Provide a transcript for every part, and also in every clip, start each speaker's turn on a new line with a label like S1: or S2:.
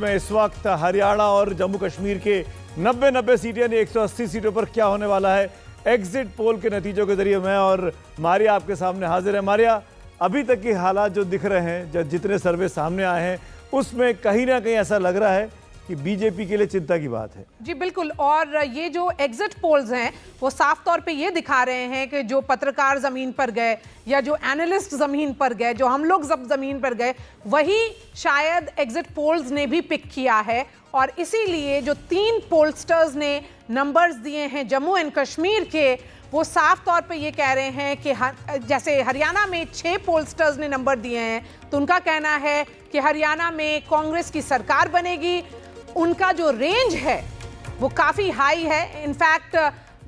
S1: में इस वक्त हरियाणा और जम्मू कश्मीर के 90 सीटें यानी 180 सीटों पर क्या होने वाला है। एग्जिट पोल के नतीजों के जरिए मैं और मारिया आपके सामने हाजिर है। मारिया, अभी तक के हालात जो दिख रहे हैं, जितने सर्वे सामने आए हैं, उसमें कहीं ना कहीं ऐसा लग रहा है कि बीजेपी के लिए चिंता की बात है।
S2: जी बिल्कुल, और ये जो एग्जिट पोल्स हैं वो साफ तौर पे ये दिखा रहे हैं कि जो पत्रकार जमीन पर गए या जो एनालिस्ट जमीन पर गए, जो हम लोग सब जमीन पर गए, वही शायद एग्जिट पोल्स ने भी पिक किया है। और इसीलिए जो 3 पोलस्टर्स ने नंबर्स दिए हैं जम्मू एंड कश्मीर के, वो साफ तौर पे ये कह रहे हैं कि जैसे हरियाणा में 6 पोलस्टर्स ने नंबर दिए हैं, तो उनका कहना है कि हरियाणा में कांग्रेस की सरकार बनेगी। उनका जो रेंज है वो काफ़ी हाई है। इनफैक्ट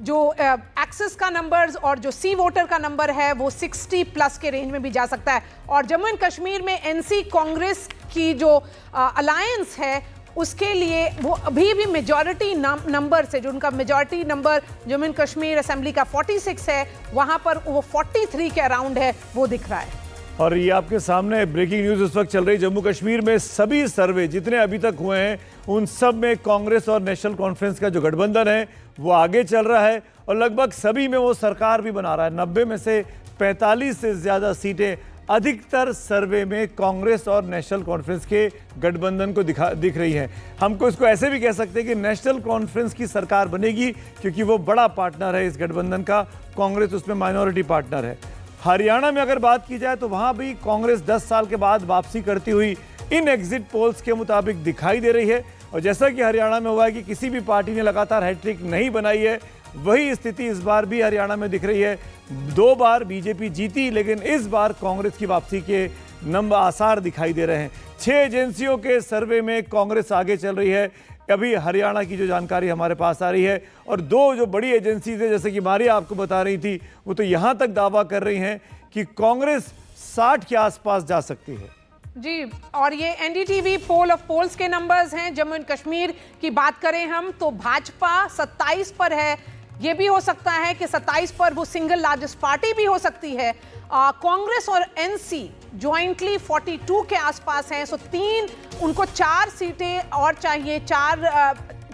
S2: जो एक्सिस का नंबर्स और जो सी वोटर का नंबर है वो 60 प्लस के रेंज में भी जा सकता है। और जम्मू एंड कश्मीर में एनसी कांग्रेस की जो अलायंस है उसके लिए वो अभी भी मेजॉरिटी नंबर से, जो उनका majority number Jammu and Kashmir assembly का 46 है, वहाँ पर वो 43 के अराउंड है, वो दिख रहा है।
S1: और ये आपके सामने ब्रेकिंग न्यूज़ इस वक्त चल रही। जम्मू कश्मीर में सभी सर्वे जितने अभी तक हुए हैं उन सब में कांग्रेस और नेशनल कॉन्फ्रेंस का जो गठबंधन है वो आगे चल रहा है और लगभग सभी में वो सरकार भी बना रहा है। 90 में से 45 से ज़्यादा सीटें अधिकतर सर्वे में कांग्रेस और नेशनल कॉन्फ्रेंस के गठबंधन को दिख रही है। हमको इसको ऐसे भी कह सकते हैं कि नेशनल कॉन्फ्रेंस की सरकार बनेगी क्योंकि वो बड़ा पार्टनर है इस गठबंधन का, कांग्रेस उसमें माइनॉरिटी पार्टनर है। हरियाणा में अगर बात की जाए तो वहां भी कांग्रेस 10 साल के बाद वापसी करती हुई इन एग्जिट पोल्स के मुताबिक दिखाई दे रही है। और जैसा कि हरियाणा में हुआ है कि किसी भी पार्टी ने लगातार हैट्रिक नहीं बनाई है, वही स्थिति इस बार भी हरियाणा में दिख रही है। 2 बार बीजेपी जीती, लेकिन इस बार कांग्रेस की वापसी के आसार दिखाई दे रहे हैं। 6 एजेंसियों के सर्वे में कांग्रेस आगे चल रही है। अभी हरियाणा की जो जानकारी हमारे पास आ रही है, और 2 जो बड़ी एजेंसीज है जैसे कि मारिया आपको बता रही थी, वो तो यहां तक दावा कर रही हैं कि कांग्रेस 60 के आसपास जा सकती है।
S2: जी, और ये एनडीटीवी पोल ऑफ पोल्स के नंबर्स हैं। जम्मू एंड कश्मीर की बात करें हम तो भाजपा 27 पर है। ये भी हो सकता है कि 27 पर वो सिंगल लार्जेस्ट पार्टी भी हो सकती है। कांग्रेस और एनसी ज्वाइंटली 42 के आसपास हैं। सो 3 उनको 4 सीटें और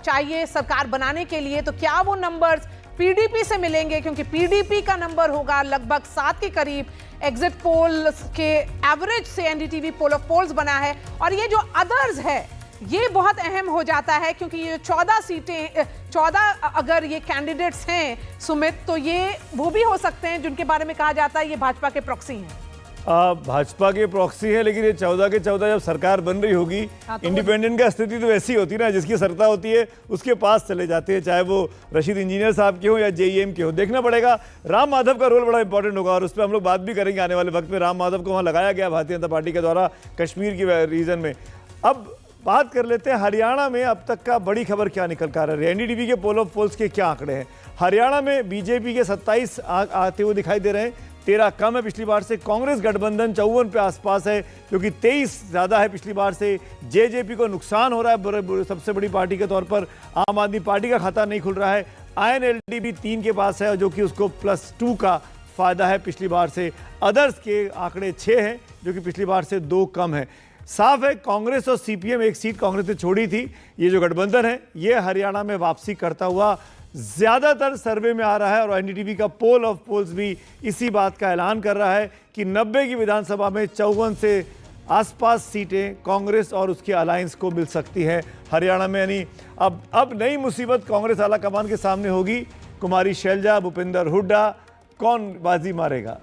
S2: चाहिए सरकार बनाने के लिए। तो क्या वो नंबर्स पीडीपी से मिलेंगे, क्योंकि पीडीपी का नंबर होगा लगभग 7 के करीब। एग्जिट पोल के एवरेज से एनडीटीवी पोल ऑफ पोल्स बना है। और ये जो अदर्स है ये बहुत अहम हो जाता है, क्योंकि ये 14 सीटें 14 अगर ये कैंडिडेट्स हैं सुमित, तो ये वो भी हो सकते हैं जिनके बारे में कहा जाता है ये भाजपा के प्रॉक्सी हैं।
S1: भाजपा के प्रॉक्सी है, लेकिन ये 14 के 14 जब सरकार बन रही होगी, तो इंडिपेंडेंट का स्थिति तो ऐसी होती है ना, जिसकी सत्ता होती है उसके पास चले जाते हैं, चाहे वो रशीद इंजीनियर साहब के हो या जेईएम के हो। देखना पड़ेगा। राम माधव का रोल बड़ा इंपॉर्टेंट होगा और उस पर हम लोग बात भी करेंगे आने वाले वक्त में। राम माधव को वहाँ लगाया गया भारतीय जनता पार्टी के द्वारा कश्मीर की रीजन में। अब बात कर लेते हैं हरियाणा में अब तक का बड़ी खबर क्या निकल कर रही है। एनडीटीवी के पोल ऑफ पोल्स के क्या आंकड़े हैं। हरियाणा में बीजेपी के 27 आते हुए दिखाई दे रहे हैं, 13 कम है पिछली बार से। कांग्रेस गठबंधन 54 पे आसपास है, क्योंकि 23 ज़्यादा है पिछली बार से। जेजेपी को नुकसान हो रहा है सबसे बड़ी पार्टी के तौर पर। आम आदमी पार्टी का खाता नहीं खुल रहा है। आईएनएलडी भी 3 के पास है, जो कि उसको +2 का फायदा है पिछली बार से। अदर्स के आंकड़े 6 हैं, जो कि पिछली बार से 2 कम है। साफ है कांग्रेस और सीपीएम, 1 सीट कांग्रेस ने छोड़ी थी। ये जो गठबंधन है ये हरियाणा में वापसी करता हुआ ज्यादातर सर्वे में आ रहा है। और एनडीटीवी का पोल ऑफ पोल्स भी इसी बात का ऐलान कर रहा है कि 90 की विधानसभा में 54 से आसपास सीटें कांग्रेस और उसके अलायंस को मिल सकती है हरियाणा में। यानी अब नई मुसीबत कांग्रेस आला कमान के सामने होगी। कुमारी शैलजा, भूपेंद्र हुड्डा, कौन बाजी मारेगा।